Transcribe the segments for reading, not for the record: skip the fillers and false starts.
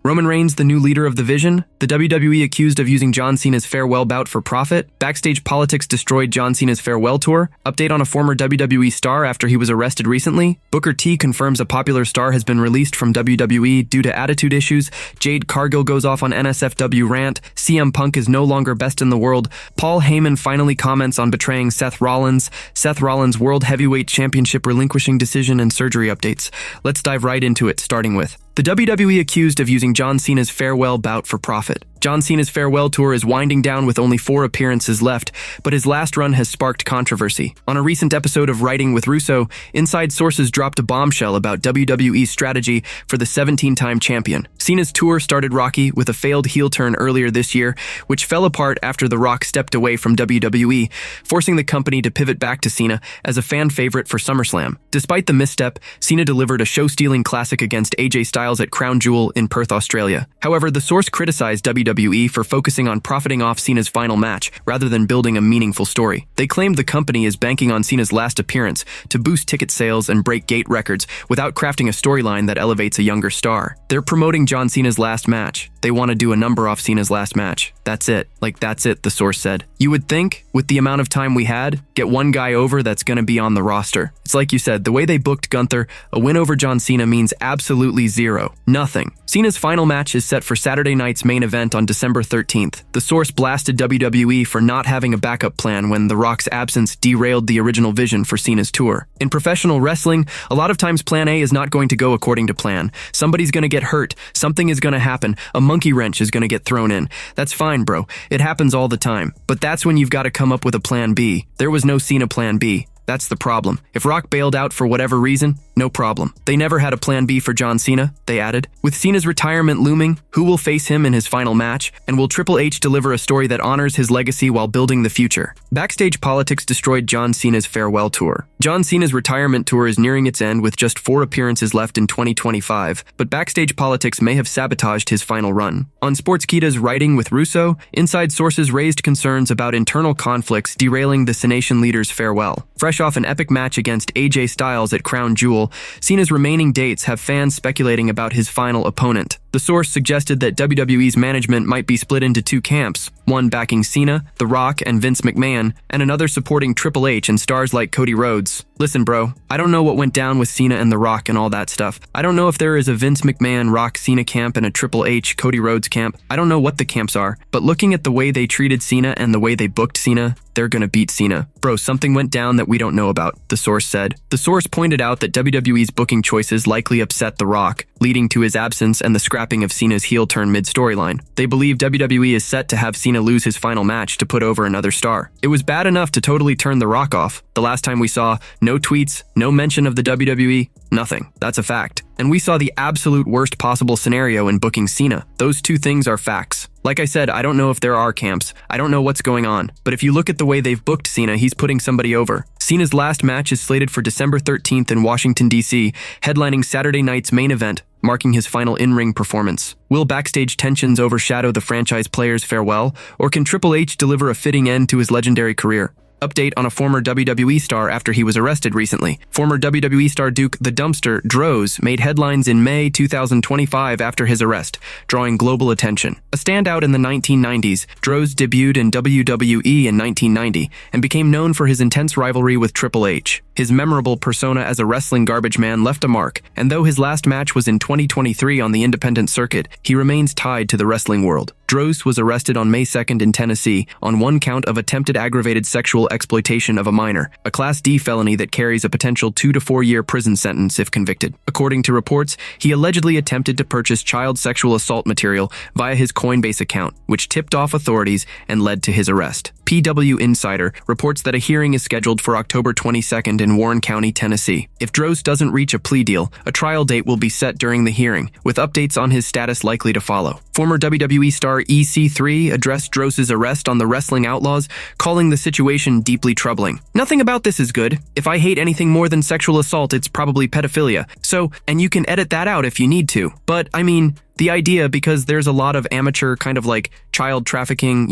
Roman Reigns, the new leader of the Vision. The WWE accused of using John Cena's farewell bout for profit. Backstage politics destroyed John Cena's farewell tour. Update on a former WWE star after he was arrested recently. Booker T confirms a popular star has been released from WWE due to attitude issues. Jade Cargill goes off on NSFW rant. CM Punk is no longer best in the world. Paul Heyman finally comments on betraying Seth Rollins. Seth Rollins' World Heavyweight Championship relinquishing decision and surgery updates. Let's dive right into it, starting with the WWE accused of using John Cena's farewell bout for profit. John Cena's farewell tour is winding down with only 4 appearances left, but his last run has sparked controversy. On a recent episode of Writing with Russo, inside sources dropped a bombshell about WWE's strategy for the 17-time champion. Cena's tour started rocky with a failed heel turn earlier this year, which fell apart after The Rock stepped away from WWE, forcing the company to pivot back to Cena as a fan favorite for SummerSlam. Despite the misstep, Cena delivered a show-stealing classic against AJ Styles at Crown Jewel in Perth, Australia. However, the source criticized WWE for focusing on profiting off Cena's final match rather than building a meaningful story. They claimed the company is banking on Cena's last appearance to boost ticket sales and break gate records without crafting a storyline that elevates a younger star. They're promoting John Cena's last match. They want to do a number off Cena's last match. That's it. That's it, the source said. You would think, with the amount of time we had, get one guy over that's going to be on the roster. It's like you said, the way they booked Gunther, a win over John Cena means absolutely zero. Nothing. Cena's final match is set for Saturday night's main event on December 13th. The source blasted WWE for not having a backup plan when The Rock's absence derailed the original vision for Cena's tour. In professional wrestling, a lot of times plan A is not going to go according to plan. Somebody's going to get hurt. Something is going to happen. A monkey wrench is going to get thrown in. That's fine, bro. It happens all the time. But that's when you've got to come up with a plan B. There was no Cena plan B. That's the problem. If Rock bailed out for whatever reason, no problem. They never had a plan B for John Cena, they added. With Cena's retirement looming, who will face him in his final match? And will Triple H deliver a story that honors his legacy while building the future? Backstage politics destroyed John Cena's farewell tour. John Cena's retirement tour is nearing its end with just 4 appearances left in 2025, but backstage politics may have sabotaged his final run. On Sportskeeda's Writing with Russo, inside sources raised concerns about internal conflicts derailing the Cenation leader's farewell. Fresh off an epic match against AJ Styles at Crown Jewel, Cena's remaining dates have fans speculating about his final opponent. The source suggested that WWE's management might be split into 2 camps, one backing Cena, The Rock, and Vince McMahon, and another supporting Triple H and stars like Cody Rhodes. Listen, bro, I don't know what went down with Cena and The Rock and all that stuff. I don't know if there is a Vince McMahon, Rock, Cena camp and a Triple H, Cody Rhodes camp. I don't know what the camps are, but looking at the way they treated Cena and the way they booked Cena, they're gonna beat Cena. Bro, something went down that we don't know about, the source said. The source pointed out that WWE's booking choices likely upset The Rock, leading to his absence and the scrapping of Cena's heel turn mid-storyline. They believe WWE is set to have Cena lose his final match to put over another star. It was bad enough to totally turn The Rock off. The last time we saw, no tweets, no mention of the WWE, nothing. That's a fact. And we saw the absolute worst possible scenario in booking Cena. Those 2 things are facts. Like I said, I don't know if there are camps. I don't know what's going on. But if you look at the way they've booked Cena, he's putting somebody over. Cena's last match is slated for December 13th in Washington, D.C., headlining Saturday night's main event, marking his final in-ring performance. Will backstage tensions overshadow the franchise player's farewell, or can Triple H deliver a fitting end to his legendary career? Update on a former WWE star after he was arrested recently. Former WWE star Duke the Dumpster Droz made headlines in May 2025 after his arrest, drawing global attention. A standout in the 1990s, Droz debuted in WWE in 1990 and became known for his intense rivalry with Triple H. His memorable persona as a wrestling garbage man left a mark, and though his last match was in 2023 on the independent circuit, he remains tied to the wrestling world. Droz was arrested on May 2nd in Tennessee on 1 count of attempted aggravated sexual exploitation of a minor, a Class D felony that carries a potential 2 to 4 year prison sentence if convicted. According to reports, he allegedly attempted to purchase child sexual assault material via his Coinbase account, which tipped off authorities and led to his arrest. PW Insider reports that a hearing is scheduled for October 22nd in Warren County, Tennessee. If Droz doesn't reach a plea deal, a trial date will be set during the hearing, with updates on his status likely to follow. Former WWE star EC3 addressed Droz's arrest on the Wrestling Outlaws, calling the situation deeply troubling. "Nothing about this is good. If I hate anything more than sexual assault, it's probably pedophilia. So, and you can edit that out if you need to. But, I mean, The idea, because there's a lot of amateur kind of like child trafficking,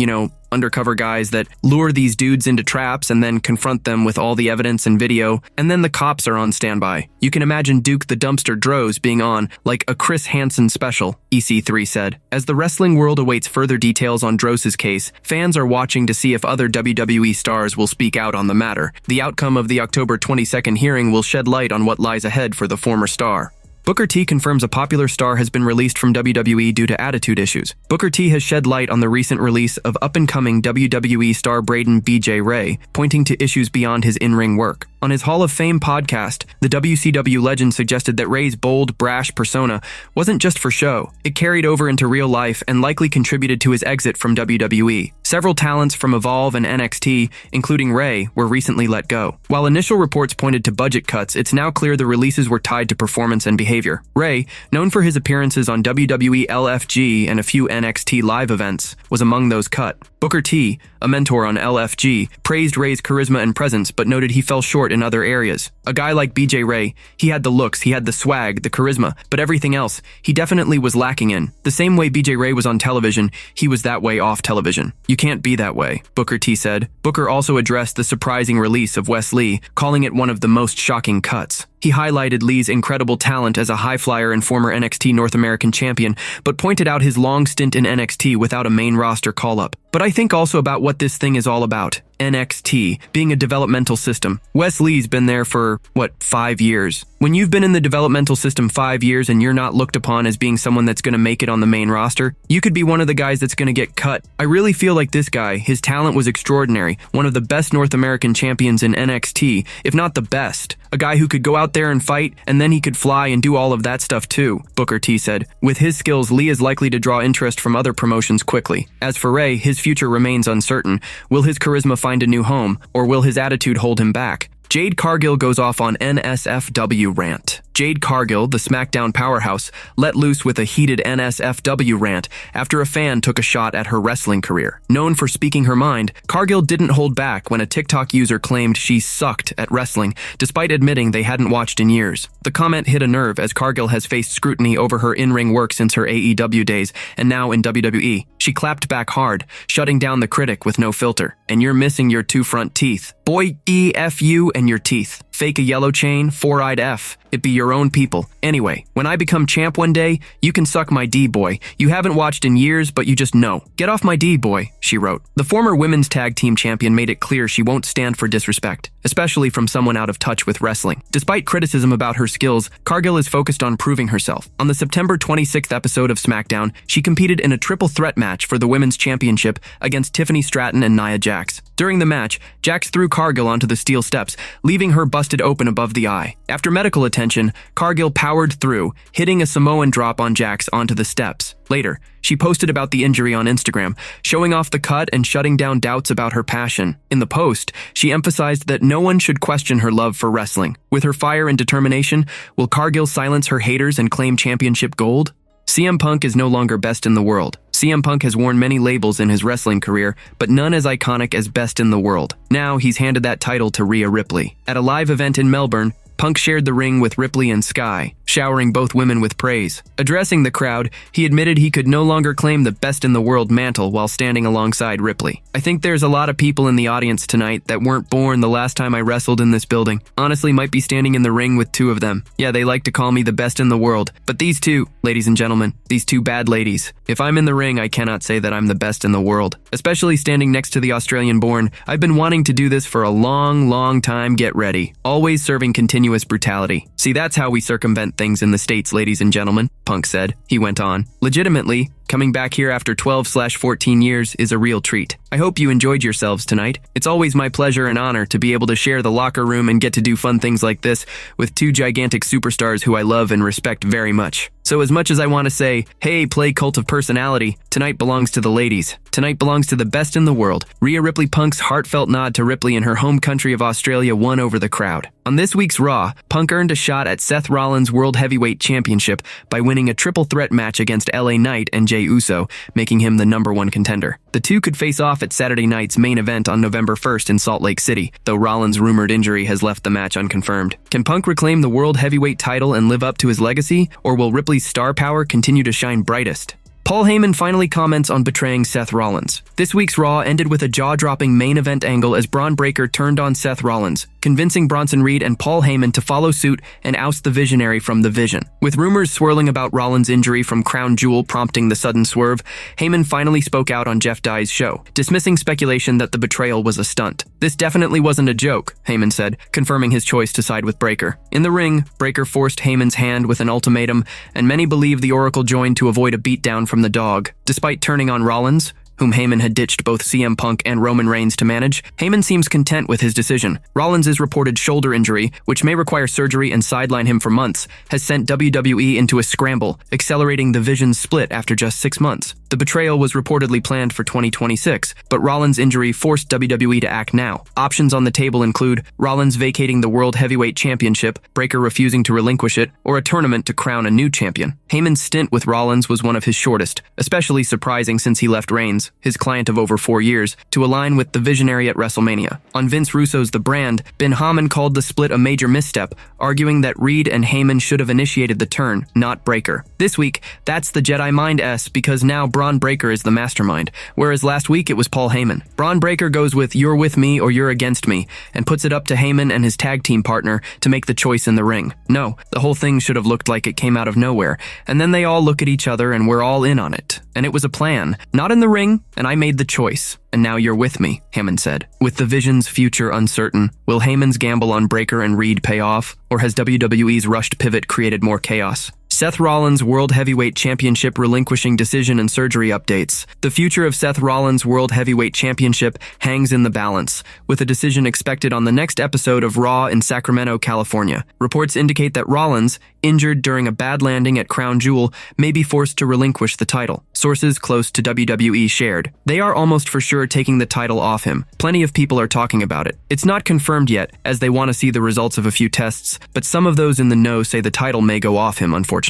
undercover guys that lure these dudes into traps and then confront them with all the evidence and video, and then the cops are on standby. You can imagine Duke the Dumpster Droz being on like a Chris Hansen special, EC3 said. As the wrestling world awaits further details on Droz's case, fans are watching to see if other WWE stars will speak out on the matter. The outcome of the October 22nd hearing will shed light on what lies ahead for the former star. Booker T confirms a popular star has been released from WWE due to attitude issues. Booker T has shed light on the recent release of up-and-coming WWE star Braden BJ Ray, pointing to issues beyond his in-ring work. On his Hall of Fame podcast, the WCW legend suggested that Ray's bold, brash persona wasn't just for show. It carried over into real life and likely contributed to his exit from WWE. Several talents from Evolve and NXT, including Ray, were recently let go. While initial reports pointed to budget cuts, it's now clear the releases were tied to performance and behavior. Ray, known for his appearances on WWE LFG and a few NXT live events, was among those cut. Booker T, a mentor on LFG, praised Ray's charisma and presence but noted he fell short in other areas. A guy like BJ Ray, he had the looks, he had the swag, the charisma, but everything else, he definitely was lacking in. The same way BJ Ray was on television, he was that way off television. You can't be that way, Booker T said. Booker also addressed the surprising release of Wes Lee, calling it one of the most shocking cuts. He highlighted Lee's incredible talent as a high flyer and former NXT North American champion, but pointed out his long stint in NXT without a main roster call-up. But I think also about what this thing is all about. NXT, being a developmental system. Wes Lee's been there for, 5 years? When you've been in the developmental system 5 years and you're not looked upon as being someone that's going to make it on the main roster, you could be one of the guys that's going to get cut. I really feel like this guy, his talent was extraordinary, one of the best North American champions in NXT, if not the best. A guy who could go out there and fight, and then he could fly and do all of that stuff too, Booker T said. With his skills, Lee is likely to draw interest from other promotions quickly. As for Ray, his future remains uncertain. Will his charisma find a new home, or will his attitude hold him back? Jade Cargill goes off on NSFW rant. Jade Cargill, the SmackDown powerhouse, let loose with a heated NSFW rant after a fan took a shot at her wrestling career. Known for speaking her mind, Cargill didn't hold back when a TikTok user claimed she sucked at wrestling, despite admitting they hadn't watched in years. The comment hit a nerve as Cargill has faced scrutiny over her in-ring work since her AEW days and now in WWE. She clapped back hard, shutting down the critic with no filter. And you're missing your two front teeth. Boy, F you and your teeth. Fake a yellow chain, four-eyed F. It be your own people. Anyway, when I become champ one day, you can suck my D, boy. You haven't watched in years, but you just know. Get off my D, boy, she wrote. The former women's tag team champion made it clear she won't stand for disrespect, especially from someone out of touch with wrestling. Despite criticism about her skills, Cargill is focused on proving herself. On the September 26th episode of SmackDown, she competed in a triple threat match for the women's championship against Tiffany Stratton and Nia Jax. During the match, Jax threw Cargill onto the steel steps, leaving her busted open above the eye. After medical attention, Cargill powered through, hitting a Samoan drop on Jax onto the steps. Later, she posted about the injury on Instagram, showing off the cut and shutting down doubts about her passion. In the post, she emphasized that no one should question her love for wrestling. With her fire and determination, will Cargill silence her haters and claim championship gold? CM Punk is no longer best in the world. CM Punk has worn many labels in his wrestling career, but none as iconic as best in the world. Now he's handed that title to Rhea Ripley. At a live event in Melbourne, Punk shared the ring with Ripley and Sky, showering both women with praise. Addressing the crowd, he admitted he could no longer claim the best in the world mantle while standing alongside Ripley. I think there's a lot of people in the audience tonight that weren't born the last time I wrestled in this building. Honestly, might be standing in the ring with two of them. Yeah, they like to call me the best in the world. But these two, ladies and gentlemen, these two bad ladies, if I'm in the ring, I cannot say that I'm the best in the world. Especially standing next to the Australian-born, I've been wanting to do this for a long, long time. Get ready. Always serving continuous brutality. See, that's how we circumvent things in the States, ladies and gentlemen, Punk said. He went on. Legitimately, coming back here after 12/14 years is a real treat. I hope you enjoyed yourselves tonight. It's always my pleasure and honor to be able to share the locker room and get to do fun things like this with two gigantic superstars who I love and respect very much. So as much as I want to say, hey, play Cult of Personality, tonight belongs to the ladies. Tonight belongs to the best in the world. Rhea Ripley Punk's heartfelt nod to Ripley in her home country of Australia won over the crowd. On this week's Raw, Punk earned a shot at Seth Rollins' World Heavyweight Championship by winning a triple threat match against LA Knight and Jay Uso, making him the #1 contender. The two could face off at Saturday night's main event on November 1st in Salt Lake City, though Rollins' rumored injury has left the match unconfirmed. Can Punk reclaim the World Heavyweight title and live up to his legacy, or will Ripley's star power continue to shine brightest? Paul Heyman finally comments on betraying Seth Rollins. This week's Raw ended with a jaw-dropping main event angle as Braun Breaker turned on Seth Rollins, convincing Bronson Reed and Paul Heyman to follow suit and oust the Visionary from the Vision. With rumors swirling about Rollins' injury from Crown Jewel prompting the sudden swerve, Heyman finally spoke out on Jeff Dye's show, dismissing speculation that the betrayal was a stunt. "This definitely wasn't a joke," Heyman said, confirming his choice to side with Breaker. In the ring, Breaker forced Heyman's hand with an ultimatum, and many believe the Oracle joined to avoid a beatdown from the Dog. Despite turning on Rollins, whom Heyman had ditched both CM Punk and Roman Reigns to manage, Heyman seems content with his decision. Rollins' reported shoulder injury, which may require surgery and sideline him for months, has sent WWE into a scramble, accelerating the Vision's split after just 6 months. The betrayal was reportedly planned for 2026, but Rollins' injury forced WWE to act now. Options on the table include Rollins vacating the World Heavyweight Championship, Breaker refusing to relinquish it, or a tournament to crown a new champion. Heyman's stint with Rollins was one of his shortest, especially surprising since he left Reigns, his client of over 4 years, to align with the Visionary at WrestleMania. On Vince Russo's The Brand, Ben Haman called the split a major misstep, arguing that Reed and Heyman should have initiated the turn, not Breaker. This week, that's the Jedi Mind S because now Braun Breaker is the mastermind, whereas last week it was Paul Heyman. Braun Breaker goes with "you're with me or you're against me," and puts it up to Heyman and his tag team partner to make the choice in the ring. No, the whole thing should have looked like it came out of nowhere, and then they all look at each other and we're all in on it. And it was a plan, not in the ring, and I made the choice. And now you're with me, Heyman said. With the Vision's future uncertain, will Heyman's gamble on Breaker and Reed pay off, or has WWE's rushed pivot created more chaos? Seth Rollins' World Heavyweight Championship relinquishing decision and surgery updates. The future of Seth Rollins' World Heavyweight Championship hangs in the balance, with a decision expected on the next episode of Raw in Sacramento, California. Reports indicate that Rollins, injured during a bad landing at Crown Jewel, may be forced to relinquish the title. Sources close to WWE shared. They are almost for sure taking the title off him. Plenty of people are talking about it. It's not confirmed yet, as they want to see the results of a few tests, but some of those in the know say the title may go off him, unfortunately.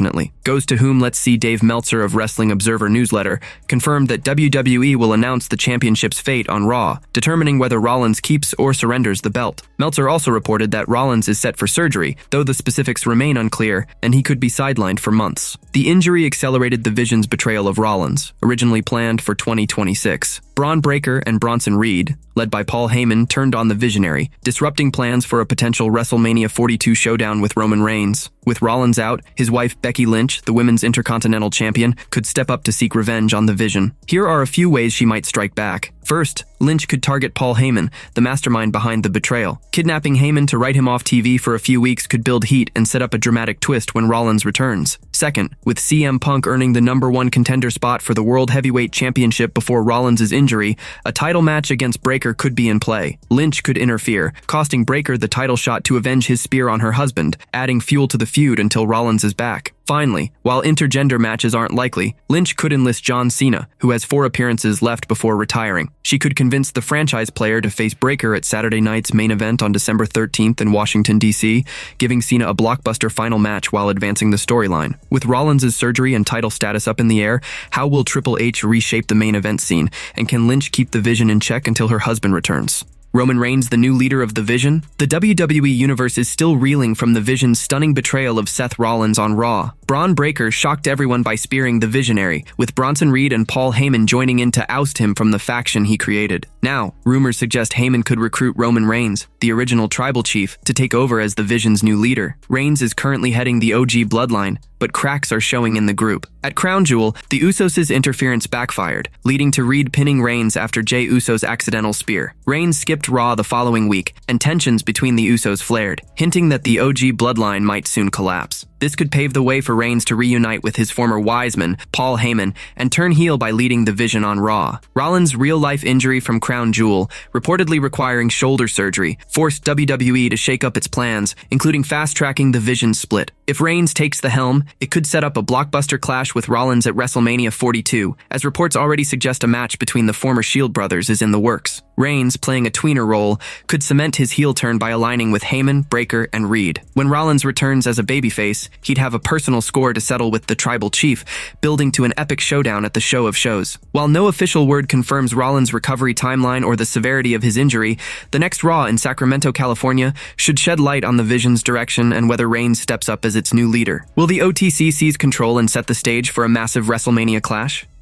Goes to whom let's see Dave Meltzer of Wrestling Observer Newsletter confirmed that WWE will announce the championship's fate on Raw, determining whether Rollins keeps or surrenders the belt. Meltzer also reported that Rollins is set for surgery, though the specifics remain unclear, and he could be sidelined for months. The injury accelerated the Vision's betrayal of Rollins, originally planned for 2026. Braun Breaker and Bronson Reed, led by Paul Heyman, turned on the Visionary, disrupting plans for a potential WrestleMania 42 showdown with Roman Reigns. With Rollins out, his wife Becky Lynch, the Women's Intercontinental Champion, could step up to seek revenge on the Vision. Here are a few ways she might strike back. First, Lynch could target Paul Heyman, the mastermind behind the betrayal. Kidnapping Heyman to write him off TV for a few weeks could build heat and set up a dramatic twist when Rollins returns. Second, with CM Punk earning the #1 contender spot for the World Heavyweight Championship before Rollins' injury, a title match against Breaker could be in play. Lynch could interfere, costing Breaker the title shot to avenge his spear on her husband, adding fuel to the feud until Rollins is back. Finally, while intergender matches aren't likely, Lynch could enlist John Cena, who has 4 appearances left before retiring. She could convince the franchise player to face Breaker at Saturday night's main event on December 13th in Washington, D.C., giving Cena a blockbuster final match while advancing the storyline. With Rollins' surgery and title status up in the air, how will Triple H reshape the main event scene, and can Lynch keep the Vision in check until her husband returns? Roman Reigns the new leader of the Vision? The WWE Universe is still reeling from the Vision's stunning betrayal of Seth Rollins on Raw. Braun Breaker shocked everyone by spearing the Visionary, with Bronson Reed and Paul Heyman joining in to oust him from the faction he created. Now, rumors suggest Heyman could recruit Roman Reigns, the original tribal chief, to take over as the Vision's new leader. Reigns is currently heading the OG bloodline, but cracks are showing in the group. At Crown Jewel, the Usos' interference backfired, leading to Reed pinning Reigns after Jey Uso's accidental spear. Reigns skipped Raw the following week, and tensions between the Usos flared, hinting that the OG bloodline might soon collapse. This could pave the way for Reigns to reunite with his former wiseman, Paul Heyman, and turn heel by leading the Vision on Raw. Rollins' real-life injury from Crown Jewel, reportedly requiring shoulder surgery, forced WWE to shake up its plans, including fast-tracking the Vision split. If Reigns takes the helm, it could set up a blockbuster clash with Rollins at WrestleMania 42, as reports already suggest a match between the former Shield brothers is in the works. Reigns, playing a tweener role, could cement his heel turn by aligning with Heyman, Breaker, and Reed. When Rollins returns as a babyface, he'd have a personal score to settle with the tribal chief, building to an epic showdown at the Show of Shows. While no official word confirms Rollins' recovery timeline or the severity of his injury, the next Raw in Sacramento, California, should shed light on the Vision's direction and whether Reigns steps up as its new leader. Will the OTC seize control and set the stage for a massive WrestleMania clash?